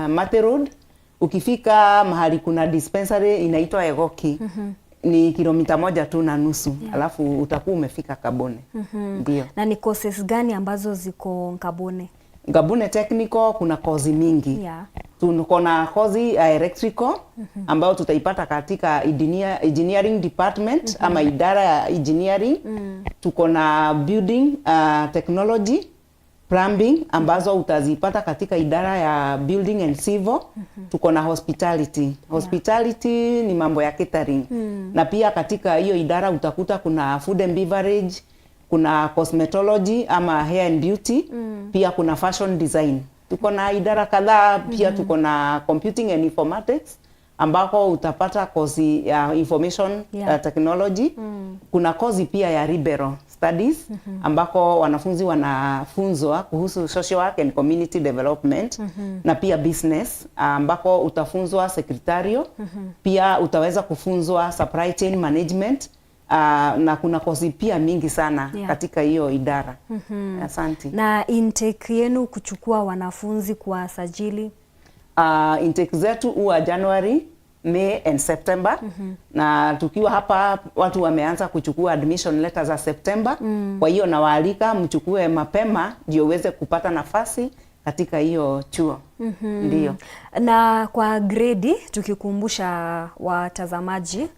Mate Road, ukifika mahali kuna dispensary inaitwa Egoki. Ni kilomita 1.5 alafu utakuwa umefika Nkabune. Ndio. Na ni courses gani ambazo ziko Nkabune? Nkabune Technical kuna kozi mingi. Tuko na kozi electrical ambayo tutaipata katika engineering department ama idara ya engineering. Tuko na building technology, plumbing ambazo utazipata katika idara ya building and civil. Tuko na hospitality. Hospitality ni mambo ya catering. Na pia katika hiyo idara utakuta kuna food and beverage, kuna cosmetology ama hair and beauty, pia kuna fashion design. Tuko na idara kadhaa, pia tuko na computing and informatics ambako utapata kozi ya information technology. Kuna kozi pia ya liberal studies ambako wanafunzi wanafunzwa kuhusu social work and community development, na pia business ambako utafunzwa secretarial, pia utaweza kufunzwa supply chain management, na kuna kozi pia mingi sana katika hiyo idara. Asante. Na intake yenu kuchukua wanafunzi kwa sajili? Intake zetu huwa January, May and September. Na tukiwa hapa watu wameanza kuchukua admission letters za September. Kwa hiyo nawaalika mchukue mapema ndio uweze kupata nafasi katika hiyo chuo. Ndio. Na kwa grade tukikumbusha watazamaji,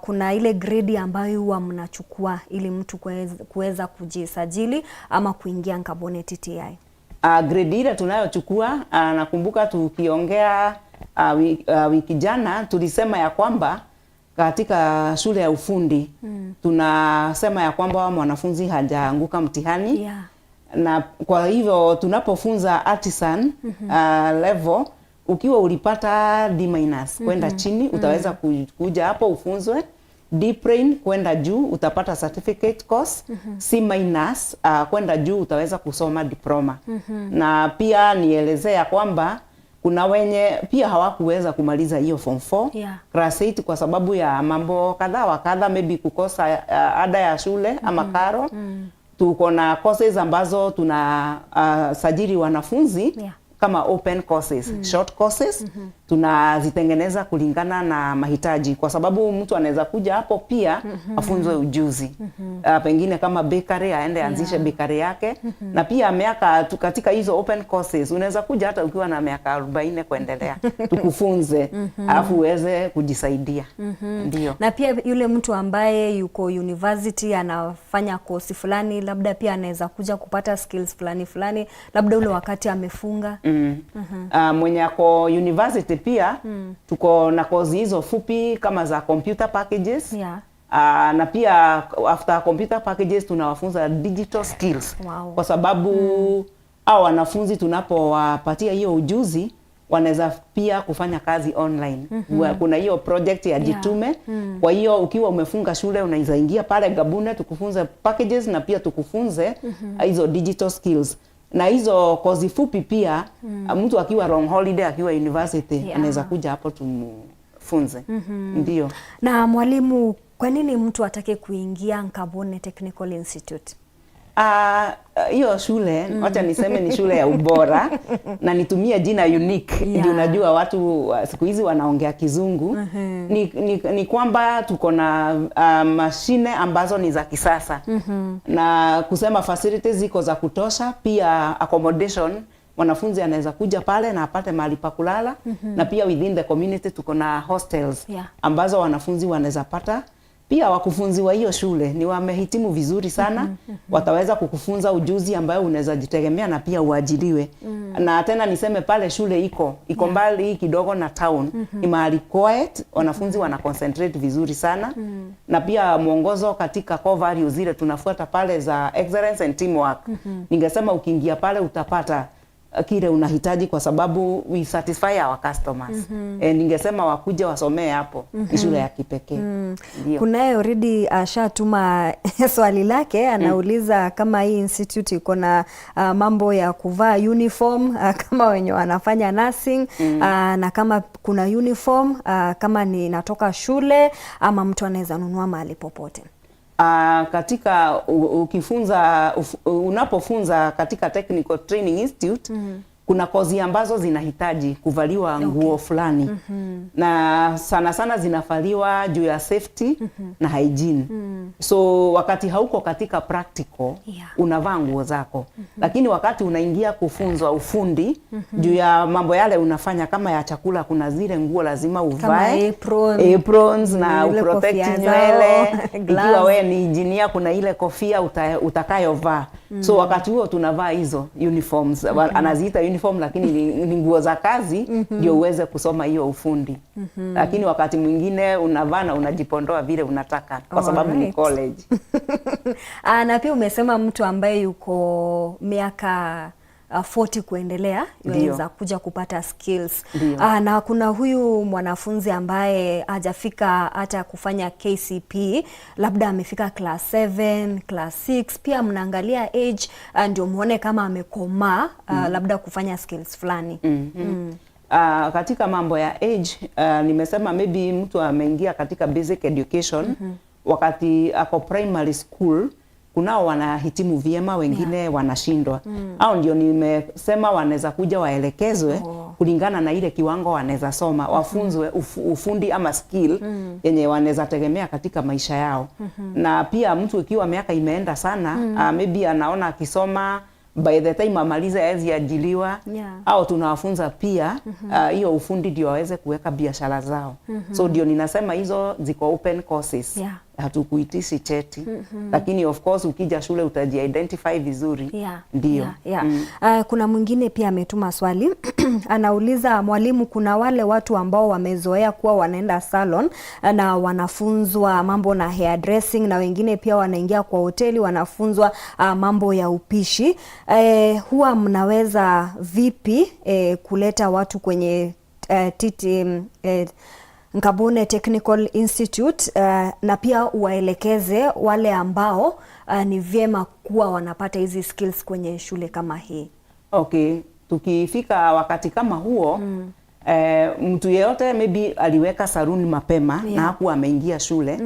kuna ile grade ambayo huwa mnachukua ili mtu kuweza kujisajili ama kuingia Nkabune Tti. Grade ile tunayochukua, nakumbuka tukiongea wiki jana tulisema ya kwamba katika shule ya ufundi tunasema ya kwamba mwanafunzi hajaanguka mtihani. Na kwa hivyo tunapofunza artisan level, ukiwa ulipata D- kwenda chini utaweza kuja hapo ufunzwe. D+ kwenda juu utapata certificate course. C- kwenda juu utaweza kusoma diploma. Na pia nielezea kwamba kuna wenye pia hawakuweza kumaliza hiyo form 4 class 8 kwa sababu ya mambo kadha wa kadha, maybe kukosa ada ya shule ama karo. Tuko na courses ambazo tuna sajili wanafunzi kama open courses, short courses. Tunazitengeneza kulingana na mahitaji, kwa sababu mtu anaweza kuja hapo pia afunzwe ujuzi. Pengine kama bakery aende anzishe bakery yake. Na pia miaka katika hizo open courses unaweza kuja hata ukiwa na miaka 40 kuendelea. Tukufunze alafu uweze kujisaidia. Ndio. Na pia yule mtu ambaye yuko university anafanya course fulani, labda pia anaweza kuja kupata skills fulani labda ule wakati amefunga. Mwenye ako university pia tuko na kozi hizo fupi kama za computer packages. Na pia after computer packages tunawafunza digital skills. Kwa sababu hao wanafunzi tunapowapatia hiyo ujuzi wanaweza pia kufanya kazi online. Kuna hiyo project ya Jitume. Kwa hiyo ukiwa umefunga shule unaweza ingia pale Nkabune tukufunze packages na pia tukufunze hizo digital skills. Na hizo kozi fupi pia mtu akiwa long holiday akiwa university anaweza kuja hapo tumfunze. Ndio. Na mwalimu, kwa nini mtu atake kuingia Nkabune Technical Institute? Hiyo shule, wacha niseme ni shule ya ubora na nitumie jina unique. Ndio unajua watu siku hizi wanaongea kizungu. Ni kwamba tuko na mashine ambazo ni za kisasa. Na kusema facilities ziko za kutosha, pia accommodation wanafunzi anaweza kuja pale na apate mahali pa kulala. Na pia within the community tuko na hostels ambazo wanafunzi wanaweza pata. Pia wakufunzi wa hiyo shule ni wamehitimu vizuri sana. Wataweza kukufunza ujuzi ambayo unaweza jitegemea na pia uajiriwe. Na tena niseme pale shule iko mbali kidogo na town. Ni mahali quiet, wanafunzi wana concentrate vizuri sana. Na pia mwongozo katika core values zile tunafuata pale za excellence and teamwork. Ningesema ukiingia pale utapata kile unahitaji, kwa sababu we satisfy our customers. Ningesema wakuje wasomee hapo. Ni shule ya kipekee. Kunaye already ashatuma swali lake, anauliza kama hii institute iko na mambo ya kuvaa uniform kama wenye wanafanya nursing, na kama kuna uniform kama ni natoka shule ama mtu anaweza nunua mahali popote. Katika ukifunza unapofunza katika Technical Training Institute kuna kozi ambazo zinahitaji kuvaliwa nguo fulani na sana sana zinavaliwa juu ya safety na hygiene. So wakati hauko katika practical unavaa nguo zako, lakini wakati unaingia kufunzwa ufundi juu ya mambo yale unafanya kama ya chakula, kuna zile nguo lazima uvae, aprons na uprotect nywele. Ikiwa wewe ni engineer, kuna ile kofia utakayovaa. So wakati huo tunavaa hizo uniforms, anaziita uniform lakini ni nguo za kazi ndio uweze kusoma hiyo ufundi. Lakini wakati mwingine unavaa na unajipondoa vile unataka kwa sababu ni college. Na pia umesema mtu ambaye yuko miaka 40 kuendelea yaweza kuja kupata skills. Na kuna huyu mwanafunzi ambaye hajafika hata kufanya KCP, labda amefika class 7, class 6, pia mnaangalia age ndio muone kama amekomaa labda kufanya skills fulani. Katika mambo ya age, nimesema maybe mtu ameingia katika basic education wakati ako primary school, kunao wanahitimu vyema, wengine wanashindwa. Au ndio nimesema wanaweza kuja waelekezwe kulingana na ile kiwango wanaweza soma, wafunzwe ufundi ama skill yenye wanaweza tegemea katika maisha yao. Na pia mtu ikiwa miaka imeenda sana, maybe anaona akisoma by the time amalize hawezi ajiliwa, au tunawafunza pia hiyo ufundi ndio waweze kuweka biashara zao. So ndio ninasema hizo ziko open courses. Hatukuitishi cheti. Lakini of course ukija shule utaji-identify vizuri. Ndio. Kuna mwingine pia ametuma swali. Anauliza, mwalimu, kuna wale watu ambao wamezoea kuwa wanaenda salon na wanafunzwa mambo na hairdressing, na wengine pia wanaingia kwa hoteli wanafunzwa mambo ya upishi. Huwa mnaweza vipi kuleta watu kwenye Nkabune Technical Institute na pia uwaelekeze wale ambao ni vyema kuwa wanapata hizi skills kwenye shule kama hii? Okay, tukifika wakati kama huo, mtu yeyote maybe aliweka saruni mapema na hakuwa ameingia shule.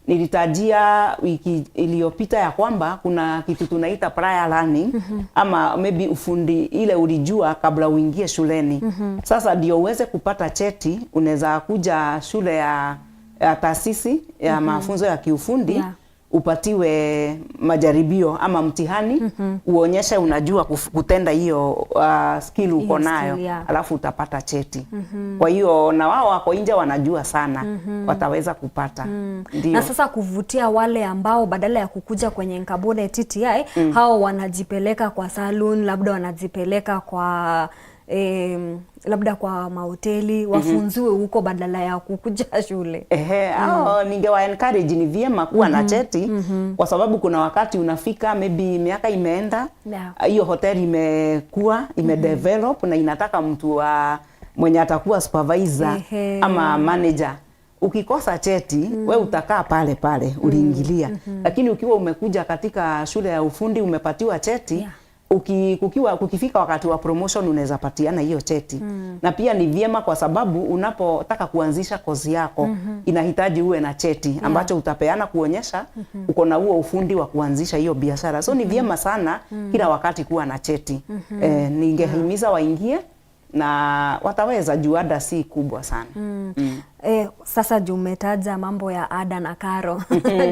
Nilitajia wiki iliyopita ya kwamba kuna kitu tunaita prior learning, ama maybe ufundi ile ulijua kabla uingie shuleni. Sasa ndio uweze kupata cheti, unaweza kuja shule ya taasisi ya mafunzo ya kiufundi, upatiwe majaribio ama mtihani, uonyeshe unajua kutenda hiyo skill uko nayo, alafu utapata cheti. Kwa hiyo na wao wako nje wanajua sana, wataweza kupata. Ndio. Na sasa kuvutia wale ambao badala ya kukuja kwenye Nkabune Tti, hao wanajipeleka kwa saloon, labda wanajipeleka kwa labda kwa mahoteli, wafunziwe huko badala ya kukuja shule. Ningewa encourage ni vyema kuwa na cheti, kwa sababu kuna wakati unafika maybe miaka imeenda, hiyo hoteli imekuwa imedevelop na inataka mtu mwenye atakuwa supervisor ama manager. Ukikosa cheti, we utakaa pale pale uliingilia. Lakini ukiwa umekuja katika shule ya ufundi umepatiwa cheti, kukifika wakati wa promotion unaweza patiana hiyo cheti. Na pia ni vyema kwa sababu unapotaka kuanzisha kozi yako inahitaji uwe na cheti ambacho utapeana kuonyesha uko na huo ufundi wa kuanzisha hiyo biashara. So ni vyema sana kila wakati kuwa na cheti. Ningehimiza waingie na wataweza, juu ada si kubwa sana. Sasa juu umetaja mambo ya ada na karo,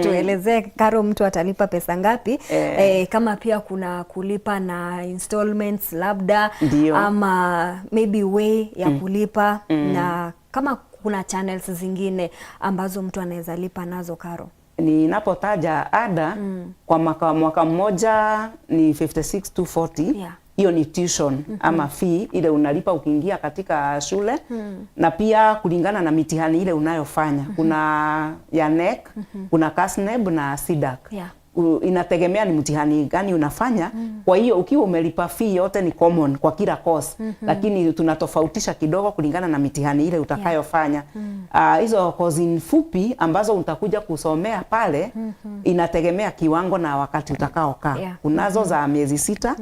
tuelezee karo mtu atalipa pesa ngapi? Kama pia kuna kulipa na installments labda, ama maybe way ya kulipa, na kama kuna channels zingine ambazo mtu anaweza lipa nazo karo. Ninapotaja ada kwa mwaka mmoja ni 56,240. Hiyo ni tuition ama fee ile unalipa ukiingia katika shule. Na pia kulingana na mitihani ile unayofanya, kuna ya NEC, kuna KASNEB na SIDAC. Inategemea ni mtihani gani unafanya. Kwa hiyo ukiwa umelipa fee yote ni common kwa kila course, lakini tunatofautisha kidogo kulingana na mitihani ile utakayofanya. Hizo course fupi ambazo utakuja kusomea pale, inategemea kiwango na wakati utakaokaa. Kunazo za miezi 6.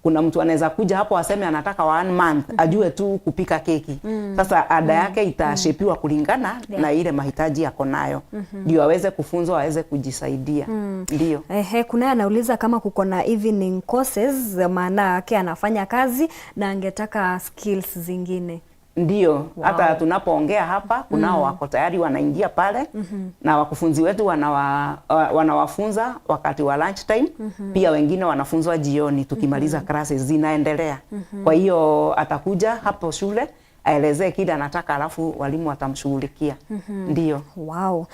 Kuna mtu anaweza kuja hapo aseme anataka 1 month, ajue tu kupika keki. Sasa ada yake itashepiwa kulingana na ile mahitaji yako nayo, ndio aweze kufunzwa, aweze kujisaidia. Ndio. Ndio. Kuna anauliza kama kuko na evening courses, maana yake anafanya kazi na angetaka skills zingine. Ndio, hata tunapoongea hapa kunao wako tayari wanaingia pale na wakufunzi wetu wanawafunza wakati wa lunch time. Pia wengine wanafunzwa jioni tukimaliza classes zinaendelea. Kwa hiyo atakuja hapo shule aelezee kile anataka, alafu walimu watamshughulikia. Ndio. Wow.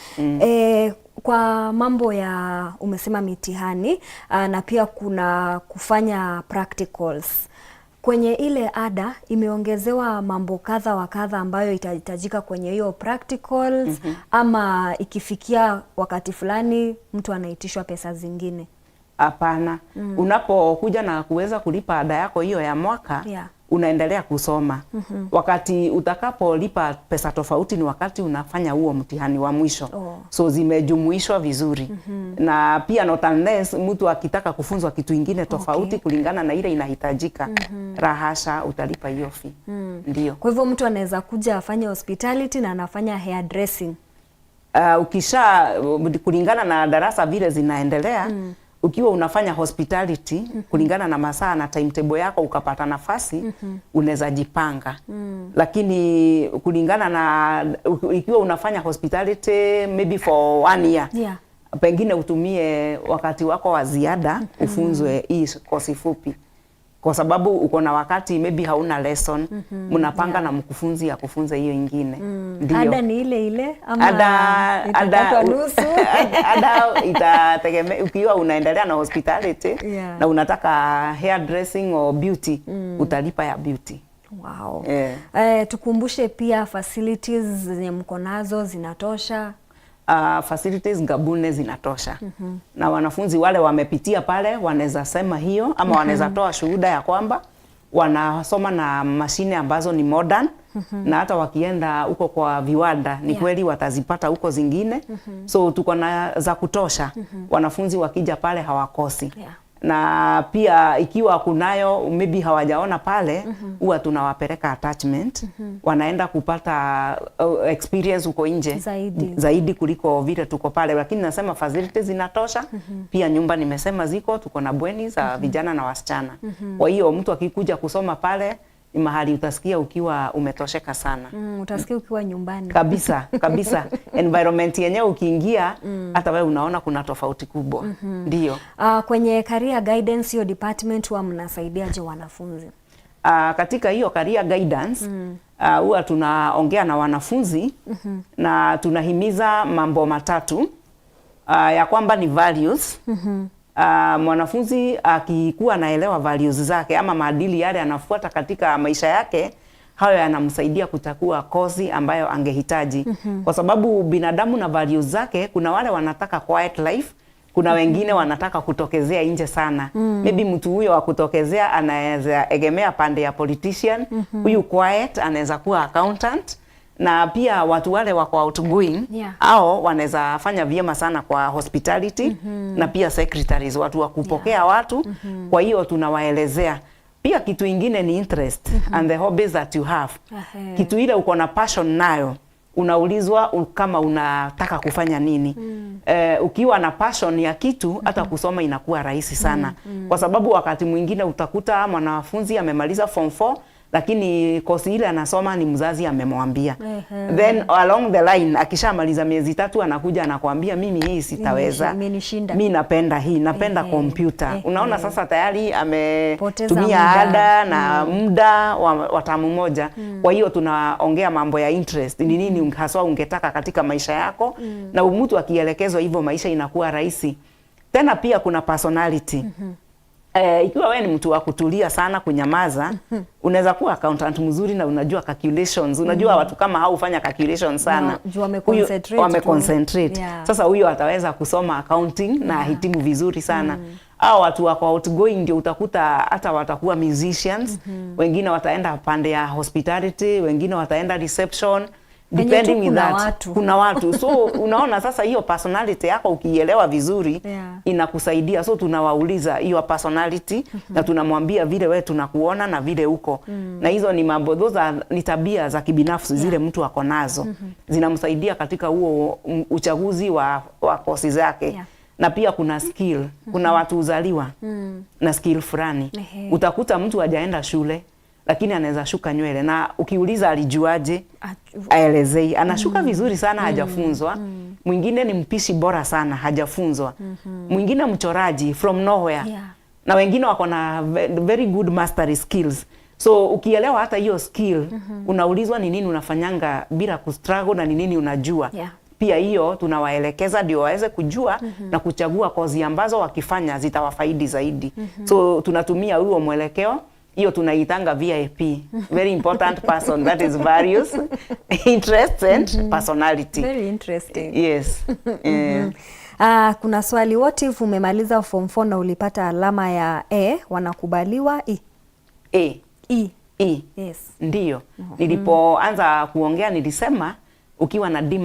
Kwa mambo ya umesema mitihani na pia kuna kufanya practicals. Kwenye ile ada imeongezewa mambo kadha wa kadha ambayo itahitajika kwenye hiyo practicals, ama ikifikia wakati fulani mtu anaitishwa pesa zingine? Hapana. Unapokuja na kuweza kulipa ada yako hiyo ya mwaka, unaendelea kusoma. Wakati utakapolipa pesa tofauti ni wakati unafanya huo mtihani wa mwisho. So zimejumuishwa vizuri. Na pia not unless mtu akitaka kufunzwa kitu ingine tofauti kulingana na ile inahitajika, rahasha utalipa hiyo fee. Ndio. Kwa hivyo mtu anaweza kuja afanye hospitality na anafanya hairdressing. Ukisha kulingana na darasa vile zinaendelea, ukiwa unafanya hospitality kulingana na masaa na timetable yako ukapata nafasi, unaweza jipanga. Lakini kulingana na ikiwa unafanya hospitality maybe for 1 year, pengine utumie wakati wako wa ziada ufunzwe hii kosi fupi. Kwa sababu uko na wakati maybe hauna lesson, mnapanga na mkufunzi ya kufunza hiyo ingine. Ndio. Ada ni ile ile ama itakatwa nusu? Ada itategemea ukiwa unaendelea na hospitality na unataka hairdressing or beauty, utalipa ya beauty. Wow. Tukumbushe pia facilities zenye mko nazo zinatosha? Facilities Nkabune zinatosha. Na wanafunzi wale wamepitia pale wanaweza sema hiyo, ama wanaweza toa shuhuda ya kwamba wanasoma na mashine ambazo ni modern, na hata wakienda huko kwa viwanda ni kweli watazipata huko zingine. So tuko na za kutosha. Wanafunzi wakija pale hawakosi. Na pia ikiwa kunayo maybe hawajaona pale, huwa tunawapeleka attachment, wanaenda kupata experience huko nje zaidi kuliko vile tuko pale. Lakini nasema facilities zinatosha. Pia nyumba nimesema ziko, tuko na bweni za vijana na wasichana. Kwa hiyo mtu akikuja kusoma pale ni mahali utasikia ukiwa umetosheka sana. Utasikia ukiwa nyumbani. Kabisa, kabisa. Environment yenyewe ukiingia, hata wewe unaona kuna tofauti kubwa. Ndio. Kwenye career guidance hiyo department huwa mnasaidiaje wanafunzi? Katika hiyo career guidance, huwa tunaongea na wanafunzi na tunahimiza mambo matatu. Ya kwamba ni values. Mwanafunzi akikuwa anaelewa values zake ama maadili yale anafuata katika maisha yake, hayo yanamsaidia kuchagua kozi ambayo angehitaji. Kwa sababu binadamu na values zake, kuna wale wanataka quiet life, kuna wengine wanataka kutokezea nje sana. Maybe mtu huyo wa kutokezea anaweza egemea pande ya politician, huyu quiet anaweza kuwa accountant. Na pia watu wale wako outgoing, hao wanaweza fanya vyema sana kwa hospitality, na pia secretaries, watu wa kupokea watu. Kwa hiyo tunawaelezea. Pia kitu ingine ni interest and the hobbies that you have. Kitu ile uko na passion nayo, unaulizwa kama unataka kufanya nini. Ukiwa na passion ya kitu, hata kusoma inakuwa rahisi sana. Kwa sababu wakati mwingine utakuta mwanafunzi amemaliza form 4, lakini kosi ile anasoma ni mzazi amemwambia. Then along the line akishamaliza miezi 3 anakuja anakuambia mimi hii sitaweza. Mimi napenda hii, napenda kompyuta. Unaona sasa tayari ametumia ada na muda wa tamu moja. Kwa hiyo tunaongea mambo ya interest. Ni nini haswa ungetaka katika maisha yako? Na mtu akielekezwa hivyo maisha inakuwa rahisi. Tena pia kuna personality. Ikiwa wewe ni mtu wa kutulia sana, kunyamaza, unaweza kuwa accountant mzuri na unajua calculations. Unajua watu kama hao hufanya calculations sana. Wameconcentrate. Sasa huyo ataweza kusoma accounting na hitimu vizuri sana. Hao watu wako outgoing ndio utakuta hata watakuwa musicians, wengine wataenda pande ya hospitality, wengine wataenda reception. Depending with that, kuna watu. So unaona sasa hiyo personality yako ukielewa vizuri, inakusaidia. So tunawauliza hiyo personality na tunamwambia vile wewe tunakuona na vile uko. Na hizo ni mambo, those ni tabia za kibinafsi zile mtu ako nazo. Zinamsaidia katika huo uchaguzi wa kosi zake. na pia kuna skill. Kuna watu uzaliwa na skill fulani. Utakuta mtu hajaenda shule lakini anaweza shuka nywele, na ukiuliza alijuaje, aelezei. Anashuka vizuri sana, hajafunzwa. Mwingine ni mpishi bora sana, hajafunzwa. Mwingine mchoraji from nowhere. Na wengine wako na very good mastery skills. So ukielewa hata hiyo skill, unaulizwa ni nini unafanyanga bila kustruggle na ni nini unajua. Pia hiyo tunawaelekeza ndio waweze kujua na kuchagua kozi ambazo wakifanya zitawafaidi zaidi. So tunatumia huo mwelekeo. Hiyo tunaitanga VIP, very important person, that is various interests and personality. Very interesting. Yes. Kuna swali, what if umemaliza form 4 na ulipata alama ya A, wanakubaliwa E? E. Yes. Ndiyo. Nilipoanza kuongea nilisema ukiwa na D-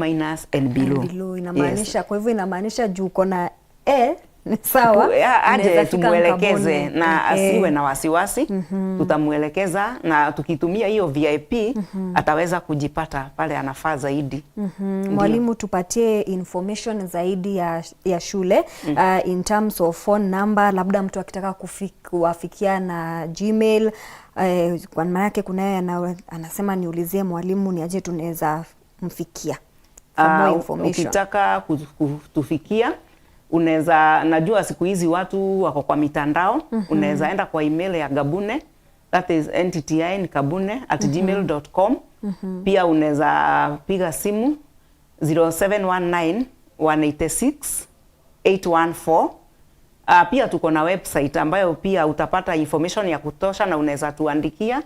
and below. Inamaanisha, kwa hivyo inamaanisha juu uko na A ni sawa, aje tumuelekeze na asiwe na wasiwasi. Tutamuelekeza, na tukitumia hiyo VIP ataweza kujipata pale anafaa zaidi. Mwalimu, tupatie information zaidi ya shule in terms of phone number, labda mtu akitaka kuwafikia na Gmail. Kwa maana yake kuna anasema niulizie mwalimu ni aje tunaweza mfikia. Ukitaka kutufikia unaweza, najua siku hizi watu wako kwa mitandao. Unaweza enda kwa email ya Nkabune, that is ntti.nkabune@gmail.com. Pia unaweza piga simu 0719 186 814. Pia tuko na website ambayo pia utapata information ya kutosha na unaweza tuandikia.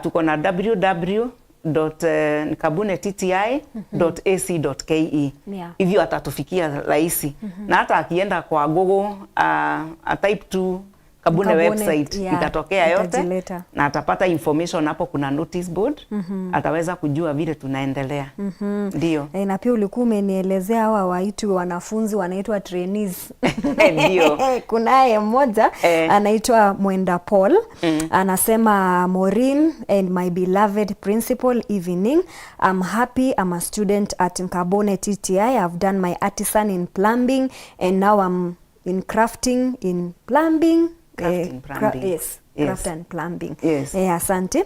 Tuko na www.nkabuneti.ac.ke. Hivyo atatufikia rahisi. Na hata akienda kwa Google type to Nkabune website itatokea yote na atapata information hapo. Kuna notice board, ataweza kujua vile tunaendelea. Ndio. Na pia ulikuwa umenielezea hawa waitu wanafunzi wanaitwa trainees. Ndio. Kunaye mmoja anaitwa Mwenda Paul. Anasema, Maureen and my beloved principal, evening. I'm happy I'm a student at Nkabune Tti. I've done my artisan in plumbing and now I'm in crafting in plumbing. Craft and plumbing. Asante.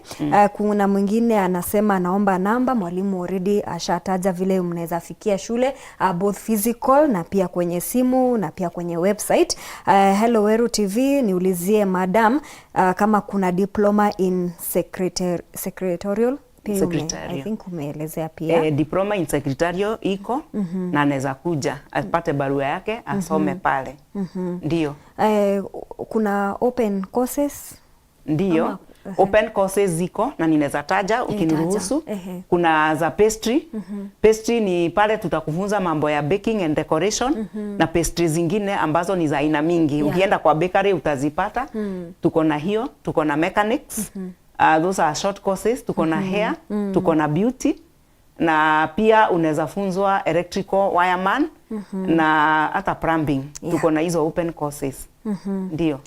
Kuna mwingine anasema naomba namba. Mwalimu already ashataja vile mnaweza fikia shule, both physical na pia kwenye simu na pia kwenye website. Hello Weru TV, niulizie madam kama kuna diploma in secretarial. I think umeelezea pia. Diploma in secretarial iko na anaweza kuja apate barua yake asome pale. Ndio. Kuna open courses? Ndio. Open courses ziko na ninaweza taja ukiniruhusu. Kuna za pastry. Pastry ni pale tutakufunza mambo ya baking and decoration, na pastry zingine ambazo ni za aina mingi. Ukienda kwa bakery utazipata. Tuko na hiyo, tuko na mechanics. Those are short courses. Tuko na hair, tuko na beauty, na pia unaweza funzwa electrical wireman na hata plumbing. Tuko na hizo open courses. Ndio.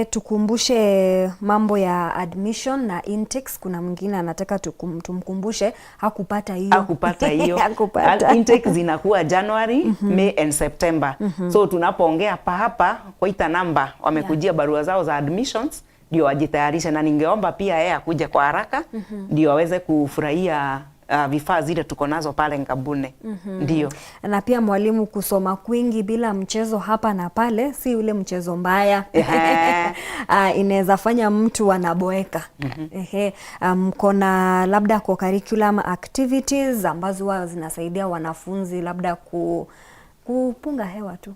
Tukumbushe mambo ya admission na intakes. Kuna mwingine anataka tumkumbushe hakupata hiyo. Intakes zinakuwa January, May and September. So tunapoongea hapa kwa ita namba wamekujia barua zao za admissions, ndio wajitayarishe, na ningeomba pia yeye akuje kwa haraka ndio aweze kufurahia vifaa zile tuko nazo pale Nkabune. Ndio. Na pia mwalimu, kusoma kwingi bila mchezo hapa na pale si ule mchezo mbaya. Inaweza fanya mtu anaboeka. Mkona labda kwa curriculum activities ambazo wao zinasaidia wanafunzi labda kupunga hewa tu.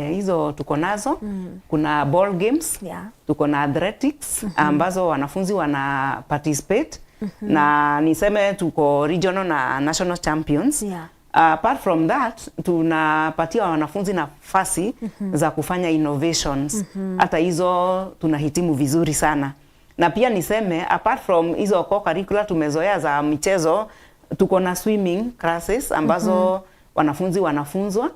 Hizo tuko nazo. Kuna ball games. Tuko na athletics ambazo wanafunzi wana participate. Na niseme tuko regional na national champions. Apart from that, tunapatia wanafunzi nafasi za kufanya innovations. Hata hizo tunahitimu vizuri sana. Na pia niseme apart from hizo co-curricular tumezoea za michezo, tuko na swimming classes ambazo wanafunzi wanafunzwa,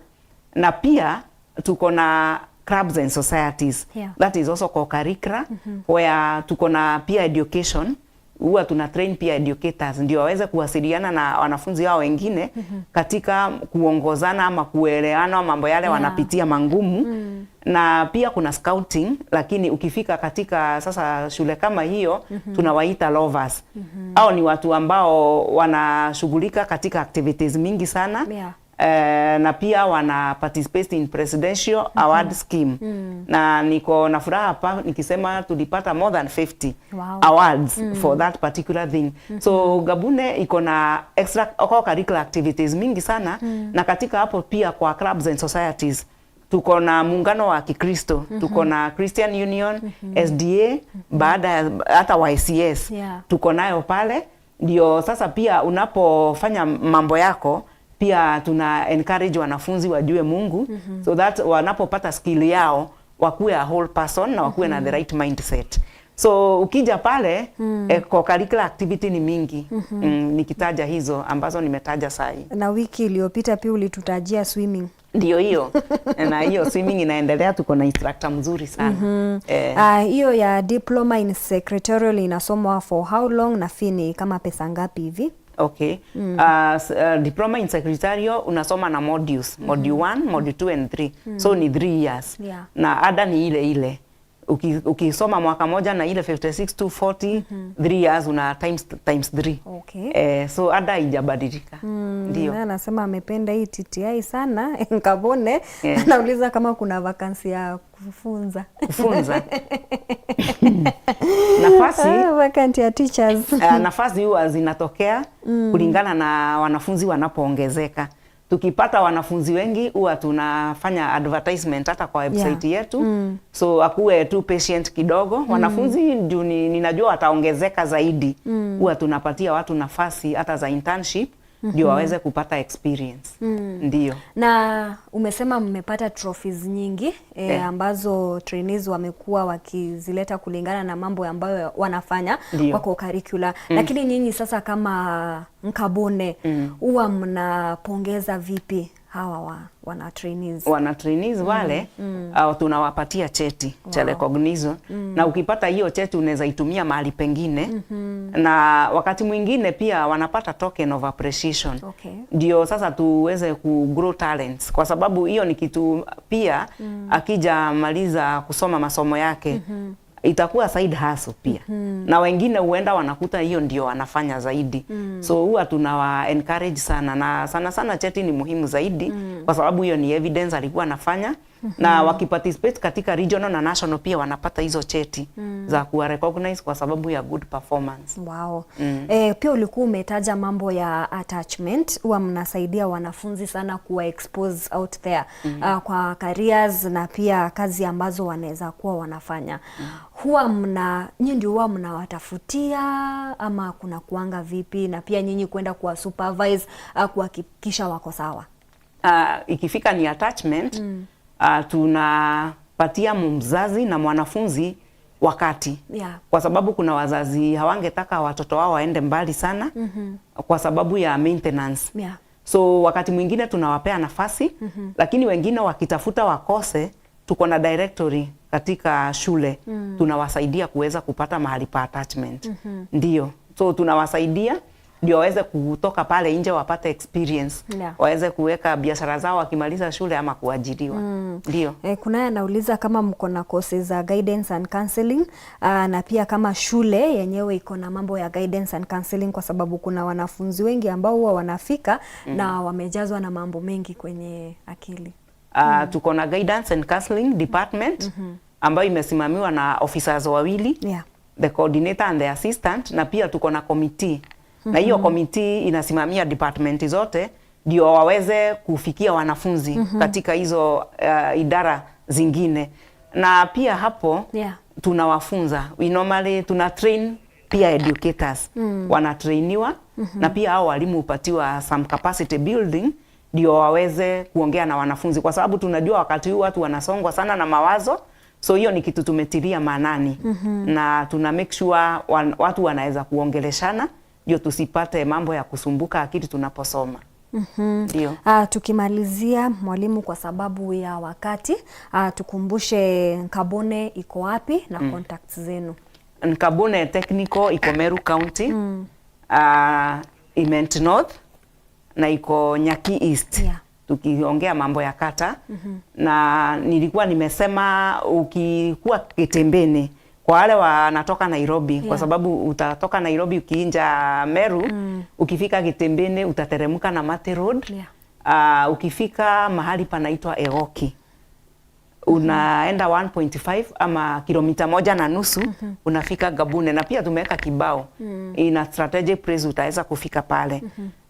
na pia tuko na clubs and societies. That is also co-curricular where tuko na peer education huwa tuna train pia educators ndio waweze kuwasiliana na wanafunzi wao wengine katika kuongozana ama kuelewana mambo yale wanapitia mangumu. Na pia kuna scouting, lakini ukifika katika sasa shule kama hiyo tunawaita lovers. Hao ni watu ambao wanashughulika katika activities mingi sana. Na pia wana participate in presidential award scheme. Na niko na furaha hapa nikisema tulipata more than 50 awards for that particular thing. So Nkabune iko na extra curricular activities mingi sana. Na katika hapo pia kwa clubs and societies tuko na muungano wa Kikristo, tuko na Christian Union, SDA, baada ya hata YCS tuko nayo pale. Ndio sasa pia unapofanya mambo yako pia tuna encourage wanafunzi wajue Mungu so that wanapopata skill yao wakuwe a whole person na wakuwe na the right mindset. So ukija pale co-curricular activity ni mingi. Nikitaja hizo ambazo nimetaja sahi. Na wiki iliyopita pia ulitutajia swimming. Ndio hiyo. Na hiyo swimming inaendelea, tuko na instructor mzuri sana. Hiyo ya diploma in secretarial inasomwa for how long na fee kama pesa ngapi hivi? Okay. Diploma in secretarial unasoma na modules. Module 1, module 2 and 3. So ni 3 years. Na ada ni ile ile. Ukisoma mwaka moja na ile 56 to 40, 3 years una times 3. Okay. So ada haijabadilika. Ndio. Anasema amependa hii TTI sana. Nkabune anauliza kama kuna vacancy ya kufunza. Nafasi vacancy ya teachers. Nafasi huwa zinatokea kulingana na wanafunzi wanapoongezeka. Tukipata wanafunzi wengi huwa tunafanya advertisement hata kwa website yetu. So akuwe tu patient kidogo. Wanafunzi ndio ninajua wataongezeka zaidi. Huwa tunapatia watu nafasi hata za internship ndio waweze kupata experience. Ndio. Na umesema mmepata trophies nyingi ambazo trainees wamekuwa wakizileta kulingana na mambo ambayo wanafanya kwa curricular. Lakini nyinyi sasa kama Nkabune huwa mnapongeza vipi hawa wana trainees? Wana trainees wale tunawapatia cheti cha recognition. Na ukipata hiyo cheti unaweza itumia mahali pengine. Na wakati mwingine pia wanapata token of appreciation. Ndio sasa tuweze ku grow talents, kwa sababu hiyo ni kitu pia akija maliza kusoma masomo yake itakuwa side hustle pia. Na wengine huenda wanakuta hiyo ndio wanafanya zaidi. So huwa tunawa encourage sana, na sana cheti ni muhimu zaidi kwa sababu hiyo ni evidence alikuwa anafanya. Na wakiparticipate katika regional na national pia wanapata hizo cheti za kuwa recognize kwa sababu ya good performance. Pia ulikuwa umetaja mambo ya attachment. Huwa mnasaidia wanafunzi sana kuwa expose out there kwa careers na pia kazi ambazo wanaweza kuwa wanafanya. Huwa nyinyi ndio huwa mnawatafutia ama kuna kuanga vipi, na pia nyinyi kwenda kuwa supervise kuhakikisha wako sawa? Ikifika ni attachment tunapatia mzazi na mwanafunzi wakati. Kwa sababu kuna wazazi hawangetaka watoto wao waende mbali sana kwa sababu ya maintenance. So wakati mwingine tunawapea nafasi, lakini wengine wakitafuta wakose, tuko na directory katika shule. Tunawasaidia kuweza kupata mahali pa attachment. Ndio. So tunawasaidia ndio waweze kutoka pale nje wapate experience. Waweze kuweka biashara zao wakimaliza shule ama kuajiriwa. Ndio. Kuna anauliza kama mko na courses za guidance and counseling, na pia kama shule yenyewe iko na mambo ya guidance and counseling, kwa sababu kuna wanafunzi wengi ambao huwa wanafika na wamejazwa na mambo mengi kwenye akili. Tuko na guidance and counseling department ambayo imesimamiwa na officers wawili, the coordinator and the assistant, na pia tuko na committee. Na hiyo committee inasimamia department zote ndio waweze kufikia wanafunzi katika hizo idara zingine. Na pia hapo tunawafunza. We normally tuna train pia educators. Wanatrainiwa na pia hao walimu upatiwa some capacity building ndio waweze kuongea na wanafunzi, kwa sababu tunajua wakati huu watu wanasongwa sana na mawazo. So hiyo ni kitu tumetilia maanani. Na tuna make sure watu wanaweza kuongeleshana ndio tusipate mambo ya kusumbuka akili tunaposoma. Ndio. Tukimalizia mwalimu, kwa sababu ya wakati, tukumbushe Nkabune iko wapi na contacts zenu. Nkabune Technical iko Meru County, Imenti North na iko Nyaki East. Yeah. Tukiongea mambo ya kata. Na nilikuwa nimesema ukikuwa Kitembeni kwa wale wanatoka Nairobi, kwa sababu utatoka Nairobi ukiinja Meru, ukifika Kitembeni utateremka na Mate Road. Ukifika mahali panaitwa Egoki, unaenda 1.5 ama kilomita 1.5, unafika Nkabune. Na pia tumeweka kibao ina strategic place, utaweza kufika pale.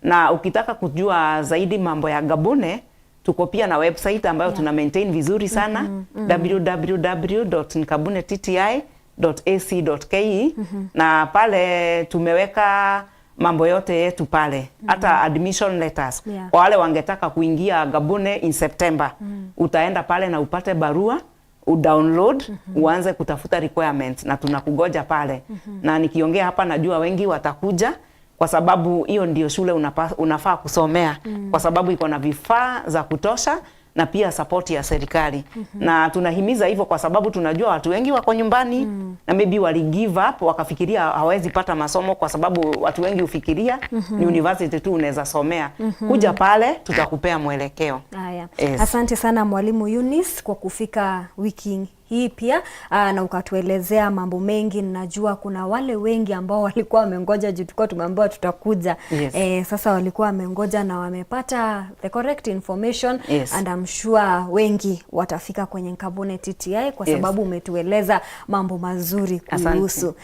Na ukitaka kujua zaidi mambo ya Nkabune, tuko pia na website ambayo tuna maintain vizuri sana, www.nkabunetti.ac.ke. Na pale tumeweka mambo yote yetu pale, hata admission letters. Kwa wale wangetaka kuingia Nkabune in September, utaenda pale na upate barua, udownload, uanze kutafuta requirements, na tunakugoja pale. Na nikiongea hapa najua wengi watakuja, kwa sababu hiyo ndio shule unafaa kusomea, kwa sababu iko na vifaa za kutosha na pia support ya serikali. Na tunahimiza hivyo kwa sababu tunajua watu wengi wako nyumbani na maybe wali give up, wakafikiria hawezi pata masomo, kwa sababu watu wengi ufikiria ni university tu unaweza somea. Kuja pale tutakupea mwelekeo. Haya. Yes. Asante sana Mwalimu Eunice kwa kufika wiki hii pia na ukatuelezea mambo mengi. Najua kuna wale wengi ambao walikuwa wamengoja juu tulikuwa tumeambiwa tutakuja. Yes. Sasa walikuwa wamengoja na wamepata the correct information. Yes. And I'm sure wengi watafika kwenye Nkabune TTI kwa sababu umetueleza mambo mazuri kuhusu.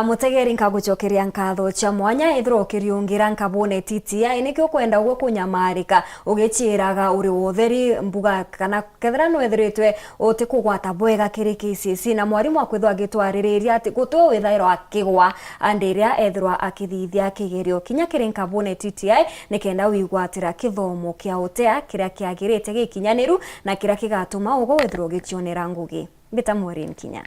Mutegeri nkagucokeria nkatho cha mwanya ithro kiriungira Nkabune TTI nikyo kwenda ugo kunyamarika ugiciraga uri wotheri mbuga kana kethira no ethiritwe uti kugwata bwega KCC na mwarimu akwithwa agitwaririria ati gutwe withairo akigwa andiria ethirwa akithithia kigerio kinya kiri Nkabune TTI nikenda wigwatira kithomo kia utea kiria kiagirite gikinyaniru na kiria kigatuma ugo wethirwo gikionera ngugi. Mbita Maureen Kinya.